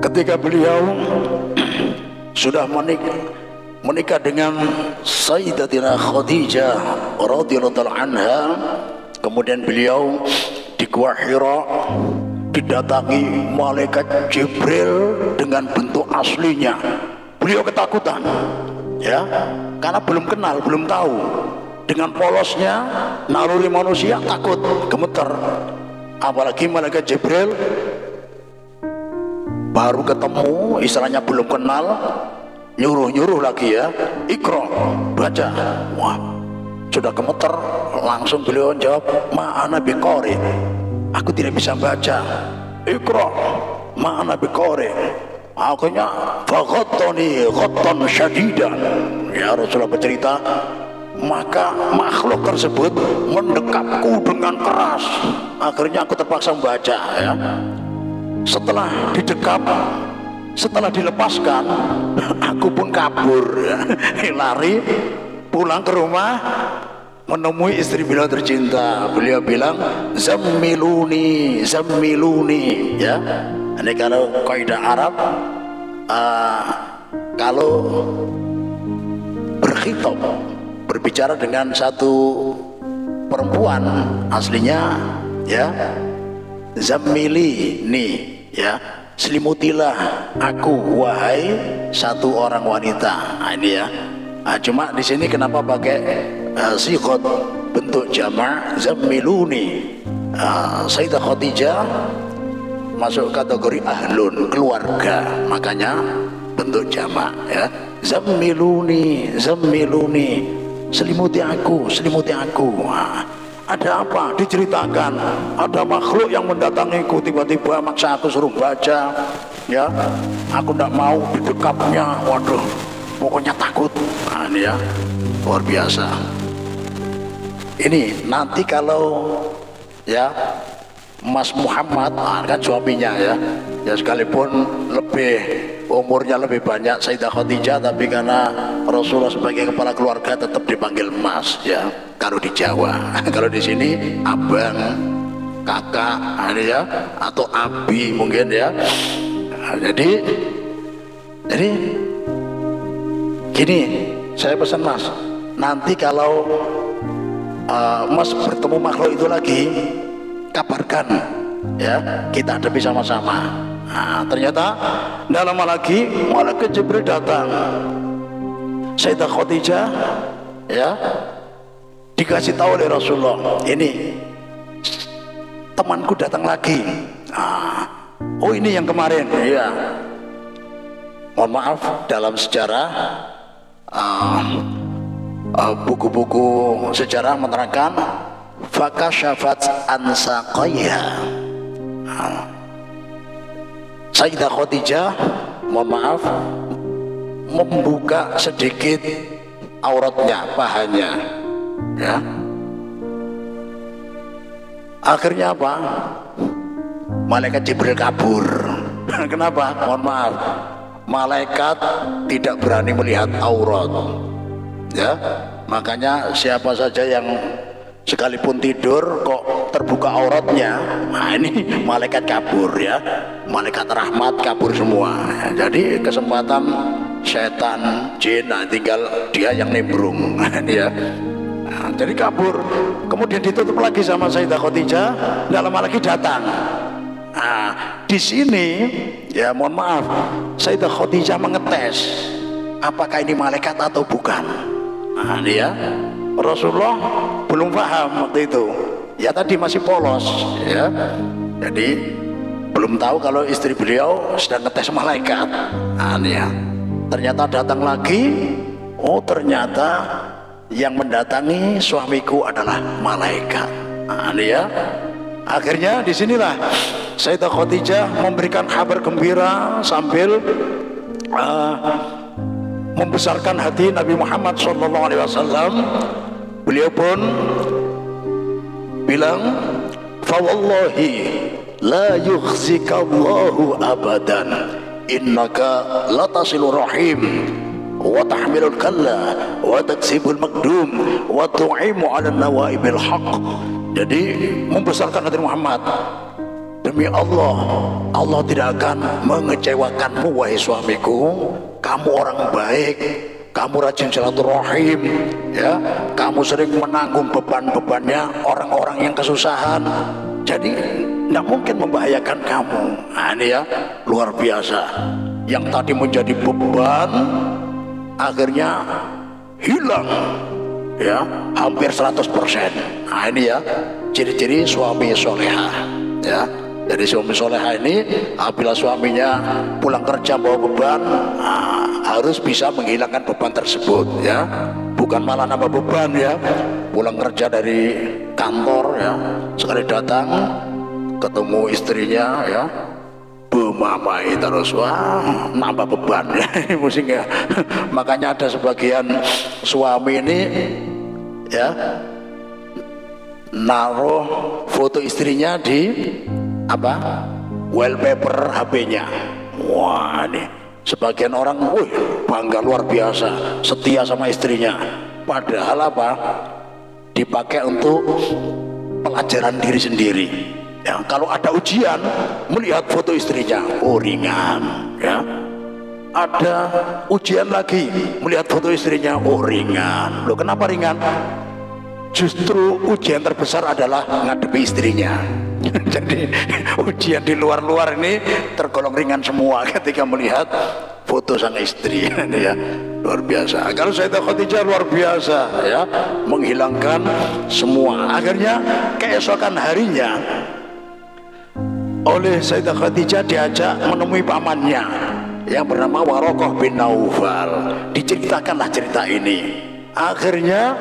ketika beliau sudah menikah dengan Sayyidatina Khadijah radhiyallahu anha, kemudian beliau di Gua Hira didatangi malaikat Jibril dengan bentuk aslinya. Beliau ketakutan, ya, karena belum kenal, belum tahu. Dengan polosnya naluri manusia takut, gemeter. Apalagi malaikat Jibril baru ketemu, istilahnya belum kenal, nyuruh lagi ya, Iqra, baca. Wah, sudah gemeter, langsung beliau jawab, ma'ana biqari, aku tidak bisa baca. Iqra, ma'ana biqari. Akhirnya faghattani ghattan syadidan, ya Rasulullah bercerita, maka makhluk tersebut mendekapku dengan keras. Akhirnya aku terpaksa membaca, ya. Setelah didekap, setelah dilepaskan, aku pun kabur, ya. Lari pulang ke rumah, menemui istri beliau tercinta. Beliau bilang, zammiluni, zammiluni, ya. Ini kalau kaidah Arab, kalau berkhitab, berbicara dengan satu perempuan, aslinya ya zammili nih, ya, selimutilah aku wahai satu orang wanita. Nah, ini ya. Nah, cuma di sini kenapa pakai sighah bentuk jamak zammiluni? Sayyidah Khadijah masuk kategori ahlun, keluarga, makanya bentuk jamak, ya. Zammiluni, zammiluni, selimuti aku, selimuti aku. Nah, ada apa? Diceritakan ada makhluk yang mendatangiku, tiba-tiba maksa aku suruh baca, ya. Aku tidak mau didekapnya. Waduh, pokoknya takut. Nah, ini ya, luar biasa. Ini nanti kalau ya Mas Muhammad, kan suaminya ya, ya sekalipun lebih umurnya lebih banyak Sayyidah Khadijah, tapi karena Rasulullah sebagai kepala keluarga tetap dipanggil Mas, ya. Kalau di Jawa, kalau di sini abang, kakak, ya, atau abi mungkin ya. Nah, jadi gini, saya pesan Mas, nanti kalau Mas bertemu makhluk itu lagi, kabarkan, ya, kita hadapi sama-sama. Nah, ternyata tidak lama lagi malaikat Jibril datang. Sayyidah Khadijah, ya, dikasih tahu oleh Rasulullah, ini temanku datang lagi. Oh, ini yang kemarin, ya. Mohon maaf, dalam sejarah buku-buku sejarah menerangkan fakashafat an saqayha. Sayyidah Khadijah, mohon maaf, membuka sedikit auratnya, pahanya, ya. Akhirnya apa? Malaikat Jibril kabur. Kenapa? Mohon maaf, malaikat tidak berani melihat aurat, ya. Makanya siapa saja yang sekalipun tidur kok terbuka auratnya, nah ini malaikat kabur, ya. Malaikat rahmat kabur semua. Jadi kesempatan setan, jin, nah tinggal dia yang nimbrung. Ya. Nah, jadi kabur. Kemudian ditutup lagi sama Sayyidah Khadijah, tidak lama lagi datang. Nah, di sini ya mohon maaf, Sayyidah Khadijah mengetes apakah ini malaikat atau bukan. Nah, ini ya, Rasulullah belum paham waktu itu, ya, tadi masih polos, ya. Jadi belum tahu kalau istri beliau sedang ngetes malaikat. Nah, ya. Ternyata datang lagi, oh ternyata yang mendatangi suamiku adalah malaikat. Nah, ya. Akhirnya disinilah Sayyidah Khadijah memberikan kabar gembira sambil membesarkan hati Nabi Muhammad SAW. Beliau pun bilang, fa wallahi la yukhzikallahu abadan innaka latasilur rahim wa tahmilul kalla wa taksibul maqdum wa tu'imu 'ala nawaibil haqq. Jadi membesarkan hati Muhammad, demi Allah, Allah tidak akan mengecewakanmu wahai suamiku. Kamu orang baik, kamu rajin silaturahim, ya, kamu sering menanggung beban-bebannya orang-orang yang kesusahan, jadi tidak mungkin membahayakan kamu. Nah, ini ya luar biasa. Yang tadi menjadi beban akhirnya hilang, ya, hampir 100%. Nah, ini ya ciri-ciri suami soleha, ya. Jadi suami soleha ini apabila suaminya pulang kerja bawa beban, harus bisa menghilangkan beban tersebut, ya, bukan malah nambah beban, ya. Pulang kerja dari kantor, ya, sekali datang ketemu istrinya, ya, bemamai terus, wah, nambah beban, ya. Musiknya. Makanya ada sebagian suami ini, ya, naruh foto istrinya di wallpaper HP-nya. Wah, ini sebagian orang, wih, bangga luar biasa, setia sama istrinya. Padahal dipakai untuk pelajaran diri sendiri. Ya, kalau ada ujian, melihat foto istrinya, oh ringan, ya. Ada ujian lagi, melihat foto istrinya, oh ringan. Loh, kenapa ringan? Justru ujian terbesar adalah ngadepi istrinya. Jadi ujian di luar-luar ini tergolong ringan semua ketika melihat foto sang istri. Ya, luar biasa. Kalau Sayyidah Khadijah luar biasa, ya, menghilangkan semua. Akhirnya keesokan harinya oleh Sayyidah Khadijah diajak menemui pamannya yang bernama Warokoh bin Naufal. Diceritakanlah cerita ini. Akhirnya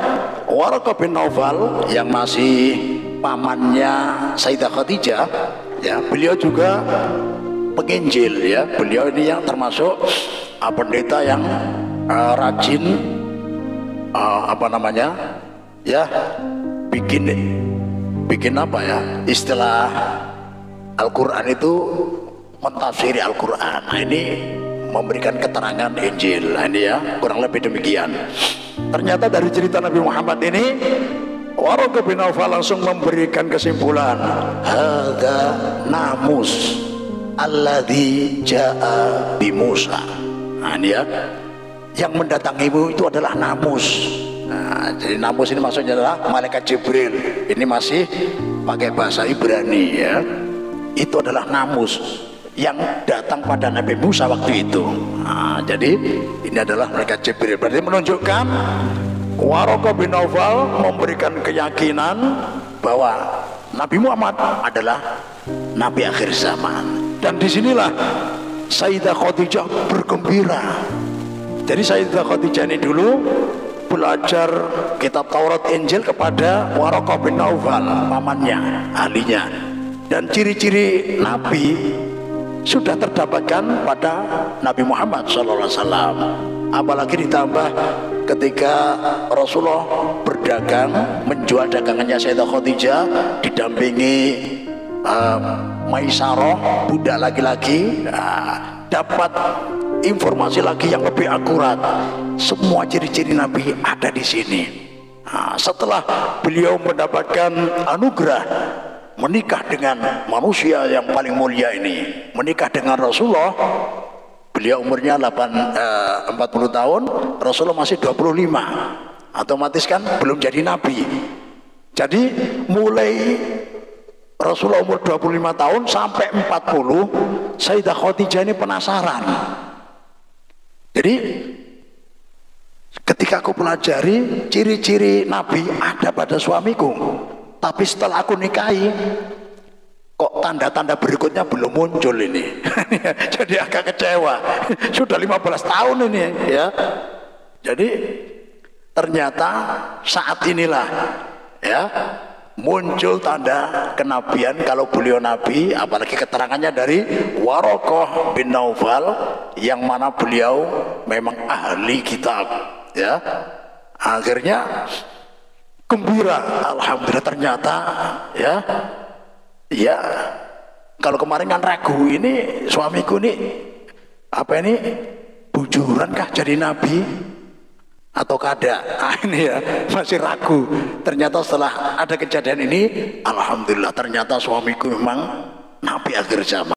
Warokoh bin Naufal yang masih pamannya Sayyidah Khadijah, ya, beliau juga penginjil, ya. Beliau ini yang termasuk pendeta yang rajin ya, bikin istilah Al-Quran itu mentafsiri Al-Quran. Nah, ini memberikan keterangan Injil. Nah, ini ya kurang lebih demikian. Ternyata dari cerita Nabi Muhammad ini, Warokoh bin Naufal langsung memberikan kesimpulan, hadza namus alladzi jaa bi Musa. Nah, ini ya, yang mendatangimu itu adalah namus. Nah, jadi namus ini maksudnya adalah malaikat Jibril. Ini masih pakai bahasa Ibrani, ya. Itu adalah namus yang datang pada Nabi Musa waktu itu. Nah, jadi ini adalah malaikat Jibril. Berarti menunjukkan Warokoh bin Naufal memberikan keyakinan bahwa Nabi Muhammad adalah Nabi akhir zaman. Dan disinilah Sayyidah Khadijah bergembira. Jadi Sayyidah Khadijah ini dulu belajar kitab Taurat Injil kepada Warokoh bin Naufal, pamannya, ahlinya. Dan ciri-ciri Nabi sudah terdapatkan pada Nabi Muhammad SAW. Apalagi ditambah ketika Rasulullah berdagang, menjual dagangannya Sayyidah Khadijah, didampingi Maisarah, budak laki-laki, dapat informasi lagi yang lebih akurat. Semua ciri-ciri Nabi ada di sini. Setelah beliau mendapatkan anugerah menikah dengan manusia yang paling mulia ini, menikah dengan Rasulullah, beliau umurnya 40 tahun, Rasulullah masih 25, otomatis kan belum jadi Nabi. Jadi mulai Rasulullah umur 25 tahun sampai 40, Sayyidah Khadijah ini penasaran. Jadi ketika aku pelajari ciri-ciri Nabi ada pada suamiku, tapi setelah aku nikahi kok tanda-tanda berikutnya belum muncul ini. Jadi agak kecewa. Sudah 15 tahun ini, ya. Jadi ternyata saat inilah, ya, muncul tanda kenabian kalau beliau nabi, apalagi keterangannya dari Warokoh bin Naufal yang mana beliau memang ahli kitab, ya. Akhirnya gembira, alhamdulillah, ternyata, ya, ya, kalau kemarin kan ragu, ini suamiku ini bujuran kah jadi nabi atau kada? Ini ya masih ragu. Ternyata setelah ada kejadian ini, alhamdulillah, ternyata suamiku memang Nabi akhir zaman.